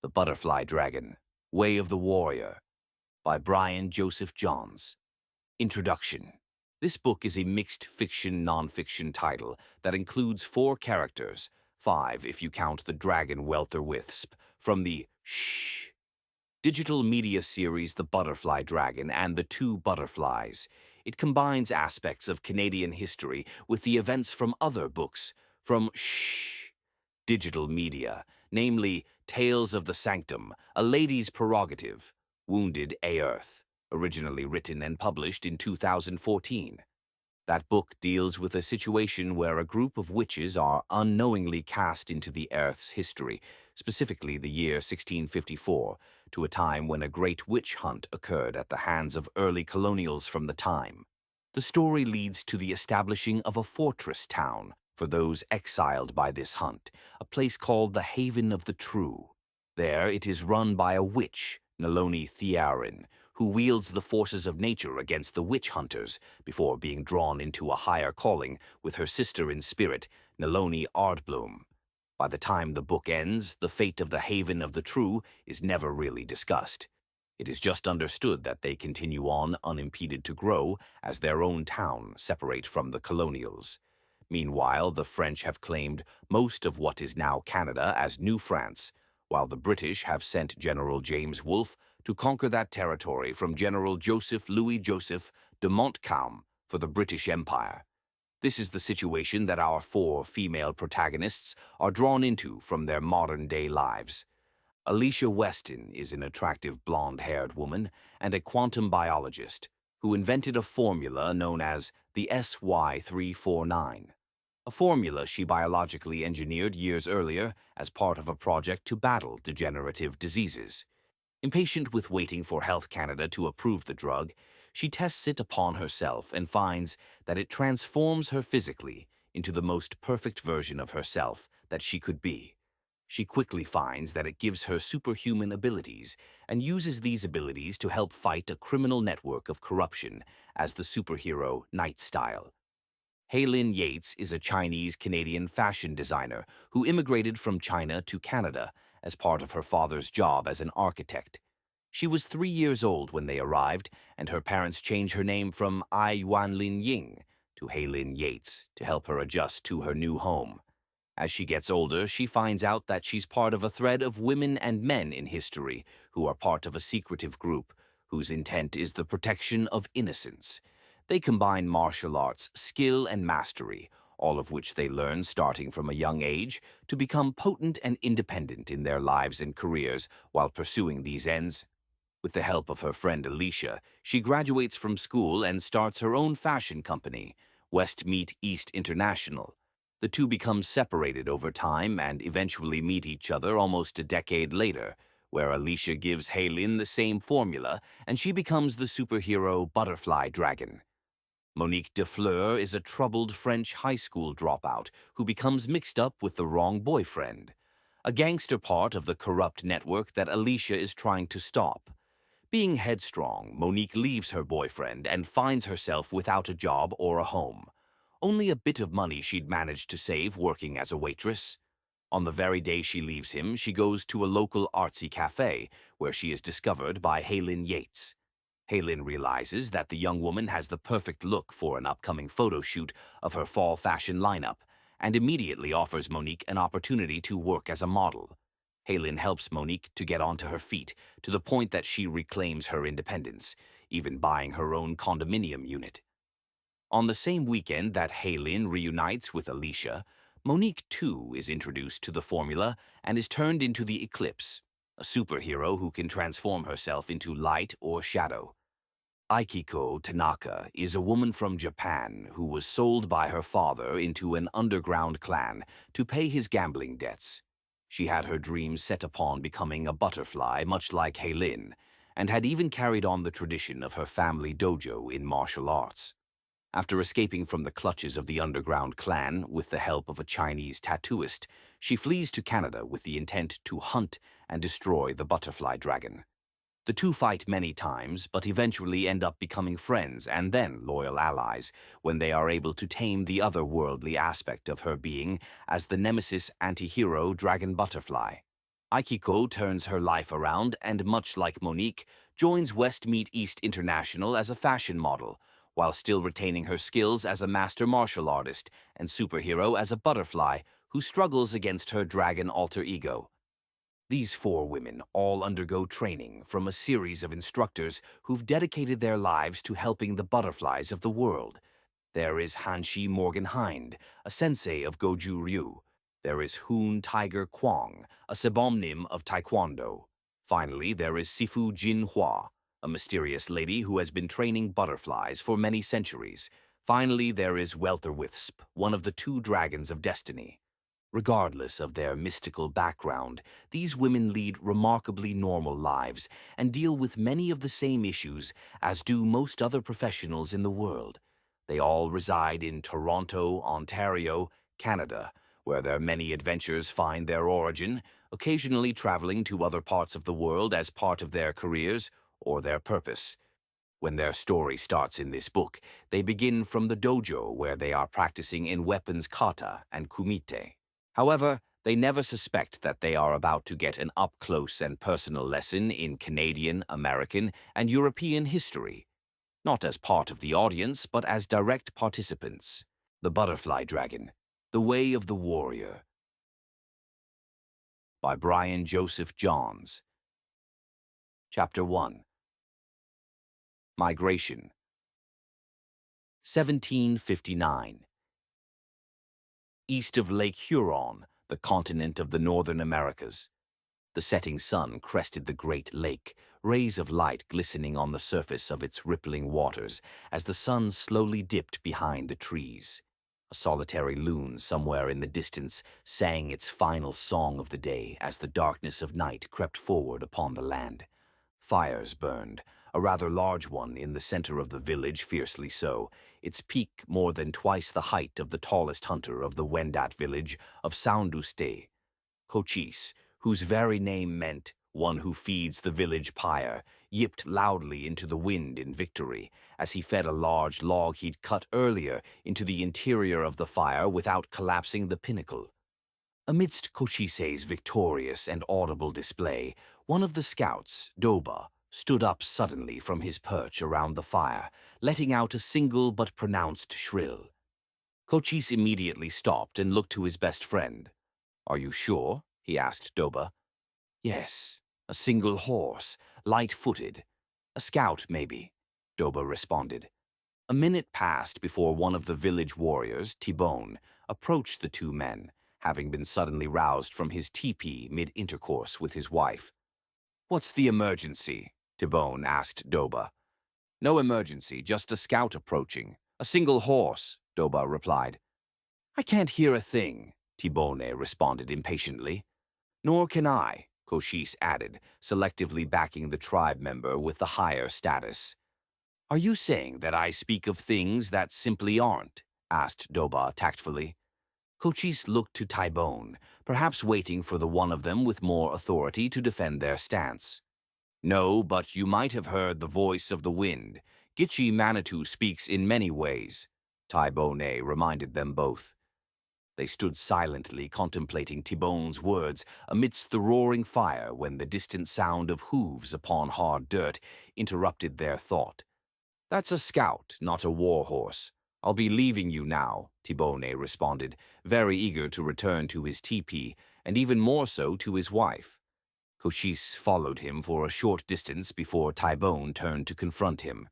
The Butterfly Dragon, Way of the Warrior, by Brian Joseph Johns. Introduction. This book is a mixed fiction-nonfiction title that includes 4 characters, 5 if you count the dragon Welter-Wisp, from the Shhh digital media series The Butterfly Dragon and the Two Butterflies. It combines aspects of Canadian history with the events from other books from Shhh digital media, namely Tales of the Sanctum, A Lady's Prerogative, Wounded Earth, originally written and published in 2014. That book deals with a situation where a group of witches are unknowingly cast into the Earth's history, specifically the year 1654, to a time when a great witch hunt occurred at the hands of early colonials from the time. The story leads to the establishing of a fortress town for those exiled by this hunt, a place called the Haven of the True. There it is run by a witch, Naloni Thearin, who wields the forces of nature against the witch hunters before being drawn into a higher calling with her sister in spirit, Naloni Ardbloom. By the time the book ends, the fate of the Haven of the True is never really discussed. It is just understood that they continue on unimpeded to grow as their own town separate from the colonials. Meanwhile, the French have claimed most of what is now Canada as New France, while the British have sent General James Wolfe to conquer that territory from General Joseph Louis Joseph de Montcalm for the British Empire. This is the situation that our 4 female protagonists are drawn into from their modern-day lives. Alicia Weston is an attractive blonde-haired woman and a quantum biologist who invented a formula known as the SY349, a formula she biologically engineered years earlier as part of a project to battle degenerative diseases. Impatient with waiting for Health Canada to approve the drug, she tests it upon herself and finds that it transforms her physically into the most perfect version of herself that she could be. She quickly finds that it gives her superhuman abilities and uses these abilities to help fight a criminal network of corruption as the superhero Night Style. Haylin Yates is a Chinese-Canadian fashion designer who immigrated from China to Canada as part of her father's job as an architect. She was 3 years old when they arrived, and her parents changed her name from Ai Yuanlin Ying to Haylin Yates to help her adjust to her new home. As she gets older, she finds out that she's part of a thread of women and men in history who are part of a secretive group whose intent is the protection of innocence. They combine martial arts, skill, and mastery, all of which they learn starting from a young age, to become potent and independent in their lives and careers while pursuing these ends. With the help of her friend Alicia, she graduates from school and starts her own fashion company, Westmeet East International. The two become separated over time and eventually meet each other almost a decade later, where Alicia gives Haylin the same formula and she becomes the superhero Butterfly Dragon. Monique Defleur is a troubled French high school dropout who becomes mixed up with the wrong boyfriend, a gangster part of the corrupt network that Alicia is trying to stop. Being headstrong, Monique leaves her boyfriend and finds herself without a job or a home. Only a bit of money she'd managed to save working as a waitress. On the very day she leaves him, she goes to a local artsy cafe where she is discovered by Haylin Yates. Haylin realizes that the young woman has the perfect look for an upcoming photo shoot of her fall fashion lineup and immediately offers Monique an opportunity to work as a model. Haylin helps Monique to get onto her feet to the point that she reclaims her independence, even buying her own condominium unit. On the same weekend that Haylin reunites with Alicia, Monique too is introduced to the formula and is turned into the Eclipse, a superhero who can transform herself into light or shadow. Aikiko Tanaka is a woman from Japan who was sold by her father into an underground clan to pay his gambling debts. She had her dreams set upon becoming a butterfly, much like Haylin, and had even carried on the tradition of her family dojo in martial arts. After escaping from the clutches of the underground clan with the help of a Chinese tattooist, she flees to Canada with the intent to hunt and destroy the butterfly dragon. The two fight many times, but eventually end up becoming friends and then loyal allies when they are able to tame the otherworldly aspect of her being as the nemesis anti-hero Dragon Butterfly. Aikiko turns her life around and, much like Monique, joins West Meet East International as a fashion model, while still retaining her skills as a master martial artist and superhero as a butterfly who struggles against her dragon alter ego. These four women all undergo training from a series of instructors who've dedicated their lives to helping the butterflies of the world. There is Hanshi Morgan Hind, a sensei of Goju Ryu. There is Hoon Tiger Kwong, a sebomnim of Taekwondo. Finally, there is Sifu Jin Hua, a mysterious lady who has been training butterflies for many centuries. Finally, there is Welterwisp, one of the two dragons of destiny. Regardless of their mystical background, these women lead remarkably normal lives and deal with many of the same issues as do most other professionals in the world. They all reside in Toronto, Ontario, Canada, where their many adventures find their origin, occasionally traveling to other parts of the world as part of their careers or their purpose. When their story starts in this book, they begin from the dojo where they are practicing in weapons kata and kumite. However, they never suspect that they are about to get an up-close and personal lesson in Canadian, American, and European history, not as part of the audience, but as direct participants. The Butterfly Dragon, The Way of the Warrior, by Brian Joseph Johns. Chapter 1. Migration. 1759. East of Lake Huron, the continent of the Northern Americas. The setting sun crested the great lake, rays of light glistening on the surface of its rippling waters as the sun slowly dipped behind the trees. A solitary loon somewhere in the distance sang its final song of the day as the darkness of night crept forward upon the land. Fires burned, a rather large one in the center of the village, fiercely so, its peak more than twice the height of the tallest hunter of the Wendat village of Sounduste. Cochise, whose very name meant one who feeds the village pyre, yipped loudly into the wind in victory as he fed a large log he'd cut earlier into the interior of the fire without collapsing the pinnacle. Amidst Cochise's victorious and audible display, one of the scouts, Doba, stood up suddenly from his perch around the fire, letting out a single but pronounced shrill. Cochise immediately stopped and looked to his best friend. "Are you sure?" he asked Doba. "Yes, a single horse, light-footed. A scout, maybe," Doba responded. A minute passed before one of the village warriors, T-Bone, approached the two men, having been suddenly roused from his teepee mid-intercourse with his wife. "What's the emergency?" T-Bone asked Doba. "No emergency, just a scout approaching. A single horse," Doba replied. "I can't hear a thing," T-Bone responded impatiently. "Nor can I," Cochise added, selectively backing the tribe member with the higher status. "Are you saying that I speak of things that simply aren't?" asked Doba tactfully. Cochise looked to T-Bone, perhaps waiting for the one of them with more authority to defend their stance. "No, but you might have heard the voice of the wind. Gitche Manitou speaks in many ways," T-Bone reminded them both. They stood silently contemplating T-Bone's words amidst the roaring fire when the distant sound of hooves upon hard dirt interrupted their thought. "That's a scout, not a war horse. I'll be leaving you now," T-Bone responded, very eager to return to his teepee, and even more so to his wife. Cochise followed him for a short distance before T-Bone turned to confront him.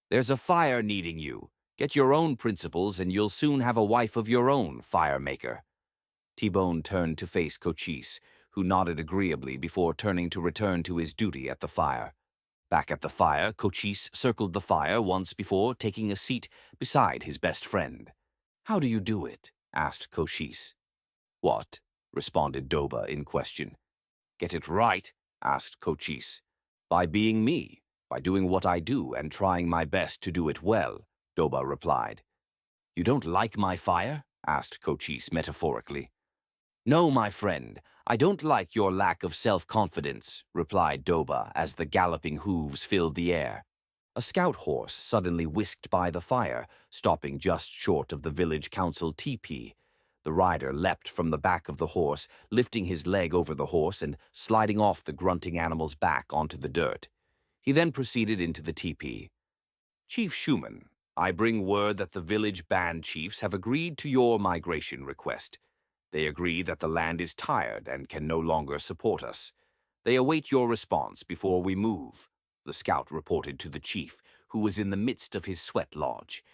"There's a fire needing you. Get your own principles and you'll soon have a wife of your own, fire maker." T-Bone turned to face Cochise, who nodded agreeably before turning to return to his duty at the fire. Back at the fire, Cochise circled the fire once before taking a seat beside his best friend. "How do you do it?" asked Cochise. "What?" responded Doba in question. "Get it right," asked Cochise. "By being me, by doing what I do and trying my best to do it well," Doba replied. "You don't like my fire?" asked Cochise metaphorically. "No, my friend, I don't like your lack of self-confidence," replied Doba as the galloping hooves filled the air. A scout horse suddenly whisked by the fire, stopping just short of the village council teepee. The rider leapt from the back of the horse, lifting his leg over the horse and sliding off the grunting animal's back onto the dirt. He then proceeded into the tepee. "Chief Schumann, I bring word that the village band chiefs have agreed to your migration request. They agree that the land is tired and can no longer support us. They await your response before we move," the scout reported to the chief, who was in the midst of his sweat lodge.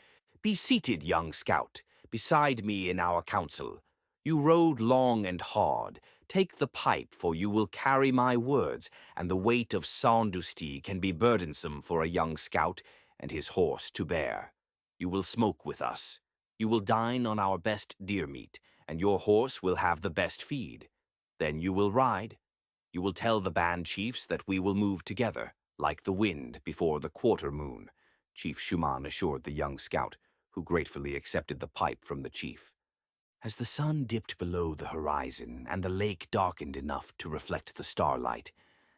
"Be seated, young scout, beside me in our council. You rode long and hard. Take the pipe, for you will carry my words, and the weight of Sandusti can be burdensome for a young scout and his horse to bear. You will smoke with us. You will dine on our best deer meat, and your horse will have the best feed. Then you will ride. You will tell the band chiefs that we will move together, like the wind before the quarter moon," Chief Schumann assured the young scout, who gratefully accepted the pipe from the chief. As the sun dipped below the horizon and the lake darkened enough to reflect the starlight,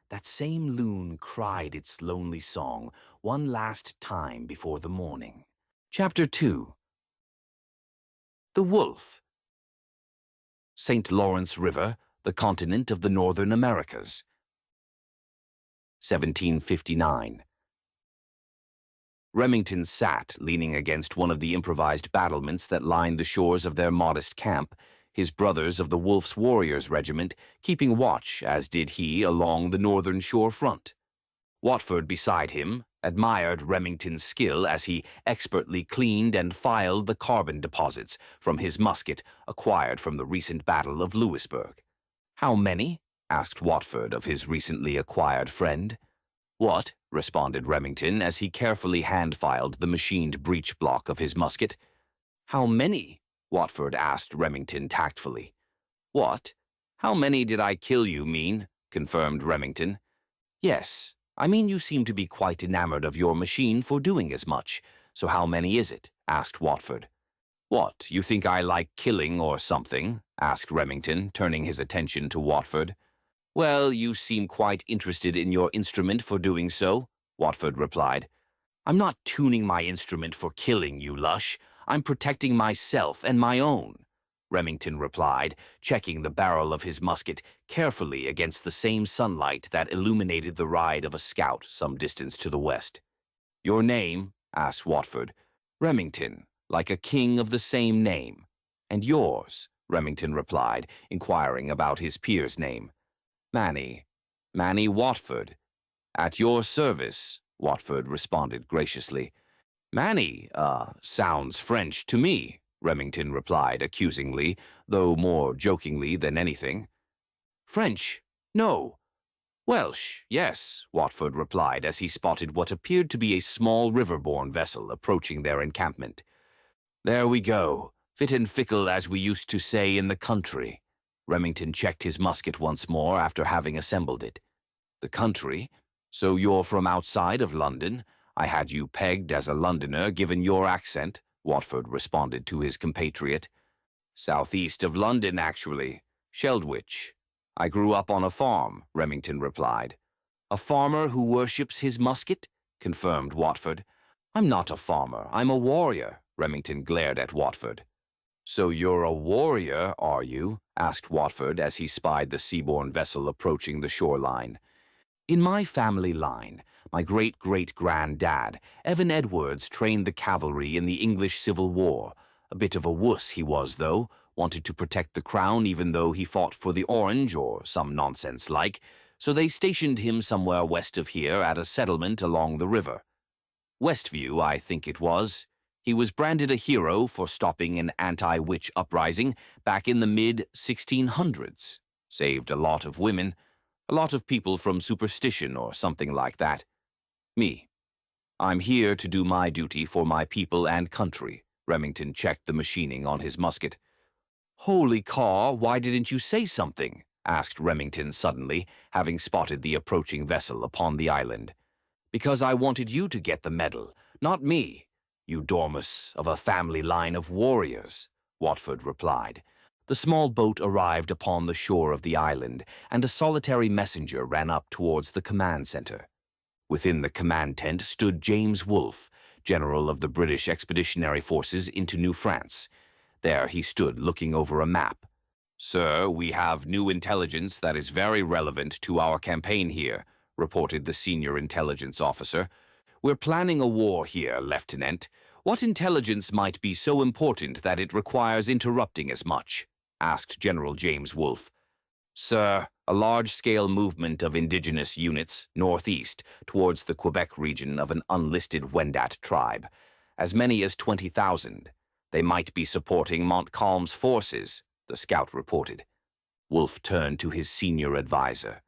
that same loon cried its lonely song one last time before the morning. Chapter 2. The Wolf. St. Lawrence River, the continent of the Northern Americas. 1759. Remington sat, leaning against one of the improvised battlements that lined the shores of their modest camp, his brothers of the Wolf's Warriors Regiment keeping watch, as did he, along the northern shore front. Watford, beside him, admired Remington's skill as he expertly cleaned and filed the carbon deposits from his musket acquired from the recent Battle of Louisburg. "How many?" asked Watford of his recently acquired friend. "What?" responded Remington as he carefully hand-filed the machined breech block of his musket. "How many?" Watford asked Remington tactfully. "What? How many did I kill you mean?" confirmed Remington. "Yes, I mean you seem to be quite enamored of your machine for doing as much. So how many is it?" asked Watford. "What, you think I like killing or something?" asked Remington, turning his attention to Watford. "Well, you seem quite interested in your instrument for doing so," Watford replied. "I'm not tuning my instrument for killing, you lush. I'm protecting myself and my own," Remington replied, checking the barrel of his musket carefully against the same sunlight that illuminated the ride of a scout some distance to the west. "Your name?" asked Watford. "Remington, like a king of the same name." "And yours?" Remington replied, inquiring about his peer's name. Manny Watford." "At your service," Watford responded graciously. "Manny, sounds French to me," Remington replied accusingly, though more jokingly than anything. "French? No. Welsh, yes," Watford replied as he spotted what appeared to be a small river-borne vessel approaching their encampment. "There we go, fit and fickle as we used to say in the country." Remington checked his musket once more after having assembled it. "The country? So you're from outside of London? I had you pegged as a Londoner given your accent," Watford responded to his compatriot. "Southeast of London, actually. Sheldwich. I grew up on a farm," Remington replied. "A farmer who worships his musket?" confirmed Watford. "I'm not a farmer, I'm a warrior," Remington glared at Watford. "So you're a warrior, are you?" asked Watford as he spied the seaborne vessel approaching the shoreline. "In my family line, my great-great-granddad, Evan Edwards, trained the cavalry in the English Civil War. A bit of a wuss he was, though, wanted to protect the crown even though he fought for the Orange or some nonsense like, so they stationed him somewhere west of here at a settlement along the river. Westview, I think it was. He was branded a hero for stopping an anti-witch uprising back in the mid-1600s. Saved a lot of women, a lot of people from superstition or something like that. Me. I'm here to do my duty for my people and country." Remington checked the machining on his musket. "Holy caw, why didn't you say something?" asked Remington suddenly, having spotted the approaching vessel upon the island. "Because I wanted you to get the medal, not me, you dormouse of a family line of warriors," Watford replied. The small boat arrived upon the shore of the island, and a solitary messenger ran up towards the command center. Within the command tent stood James Wolfe, general of the British Expeditionary Forces into New France. There he stood, looking over a map. "Sir, we have new intelligence that is very relevant to our campaign here," reported the senior intelligence officer. "We're planning a war here, Lieutenant. What intelligence might be so important that it requires interrupting as much?" asked General James Wolfe. "Sir, a large-scale movement of indigenous units northeast towards the Quebec region of an unlisted Wendat tribe. As many as 20,000. They might be supporting Montcalm's forces," the scout reported. Wolfe turned to his senior advisor.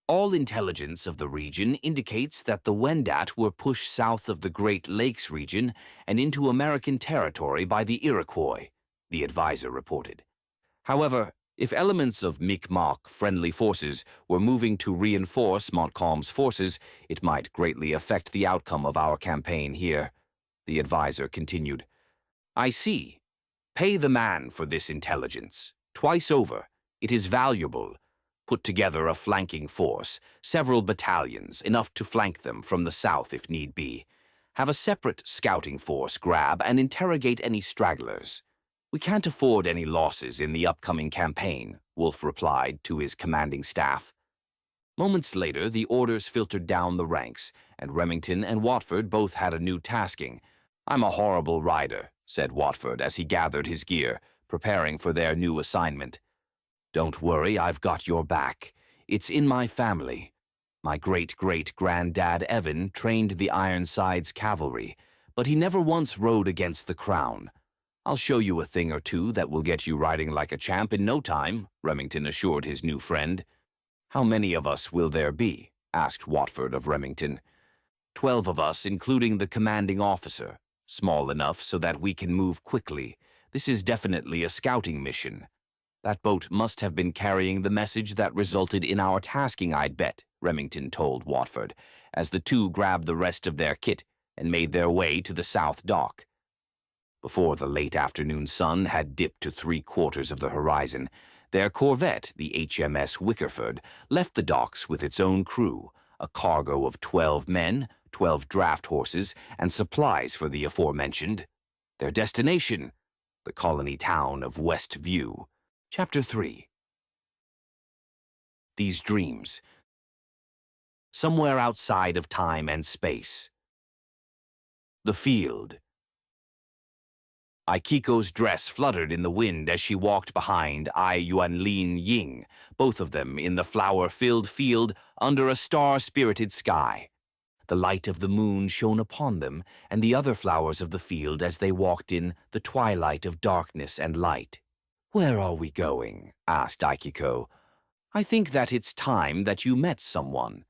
"All intelligence of the region indicates that the Wendat were pushed south of the Great Lakes region and into American territory by the Iroquois," the advisor reported. "However, if elements of Mi'kmaq friendly forces were moving to reinforce Montcalm's forces, it might greatly affect the outcome of our campaign here," the advisor continued. "I see. Pay the man for this intelligence. Twice over. It is valuable. Put together a flanking force, several battalions, enough to flank them from the south if need be. Have a separate scouting force grab and interrogate any stragglers. We can't afford any losses in the upcoming campaign," Wolfe replied to his commanding staff. Moments later, the orders filtered down the ranks, and Remington and Watford both had a new tasking. "I'm a horrible rider," said Watford as he gathered his gear, preparing for their new assignment. "Don't worry, I've got your back. It's in my family. My great-great-granddad Evan trained the Ironsides cavalry, but he never once rode against the crown. I'll show you a thing or two that will get you riding like a champ in no time," Remington assured his new friend. "How many of us will there be?" asked Watford of Remington. 12 of us, including the commanding officer. Small enough so that we can move quickly. This is definitely a scouting mission. That boat must have been carrying the message that resulted in our tasking, I'd bet," Remington told Watford, as the two grabbed the rest of their kit and made their way to the south dock. Before the late afternoon sun had dipped to 3/4 of the horizon, their corvette, the HMS Wickerford, left the docks with its own crew, a cargo of 12 men, 12 draft horses, and supplies for the aforementioned. Their destination, the colony town of West View. Chapter 3. These dreams. Somewhere outside of time and space. The field. Aikiko's dress fluttered in the wind as she walked behind Yuanlin Ying, both of them in the flower-filled field under a star-spirited sky. The light of the moon shone upon them and the other flowers of the field as they walked in the twilight of darkness and light. "Where are we going?" asked Aikiko. "I think that it's time that you met someone,"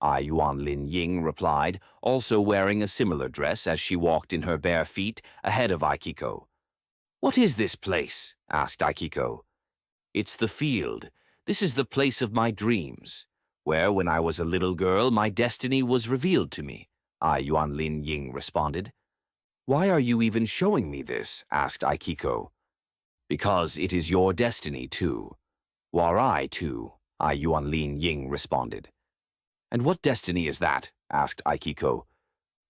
Yuanlin Ying replied, also wearing a similar dress as she walked in her bare feet ahead of Aikiko. "What is this place?" asked Aikiko. "It's the field. This is the place of my dreams, where when I was a little girl my destiny was revealed to me," Yuanlin Ying responded. "Why are you even showing me this?" asked Aikiko. "Because it is your destiny, too." "Warai, too," Yuanlin Ying responded. "And what destiny is that?" asked Aikiko.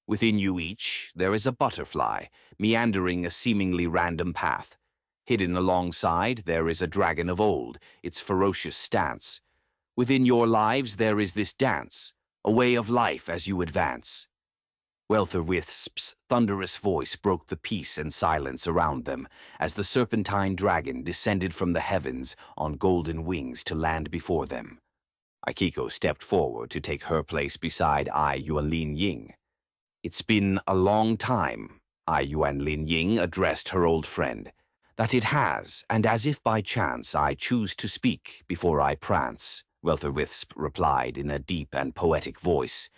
"Within you each, there is a butterfly, meandering a seemingly random path. Hidden alongside, there is a dragon of old, its ferocious stance. Within your lives, there is this dance, a way of life as you advance." Weltherwithsp's thunderous voice broke the peace and silence around them as the serpentine dragon descended from the heavens on golden wings to land before them. Aikiko stepped forward to take her place beside Yuanlin Ying. "It's been a long time," Yuanlin Ying addressed her old friend. "That it has, and as if by chance I choose to speak before I prance," Weltherwithsp replied in a deep and poetic voice.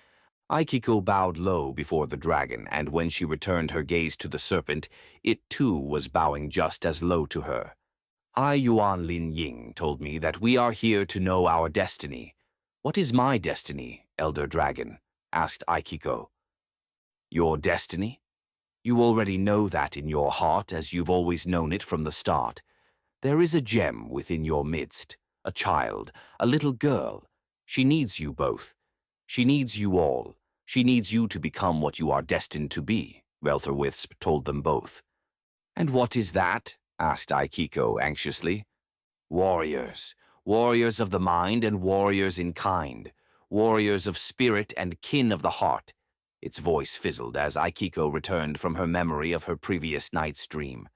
Aikiko bowed low before the dragon, and when she returned her gaze to the serpent, it too was bowing just as low to her. Yuanlin Ying told me that we are here to know our destiny. "What is my destiny, Elder Dragon?" asked Aikiko. "Your destiny? You already know that in your heart as you've always known it from the start. There is a gem within your midst, a child, a little girl. She needs you both. She needs you all. She needs you to become what you are destined to be," Weltherwithsp told them both. "And what is that?" asked Aikiko anxiously. Warriors. Warriors of the mind and warriors in kind. Warriors of spirit and kin of the heart. Its voice fizzled as Aikiko returned from her memory of her previous night's dream.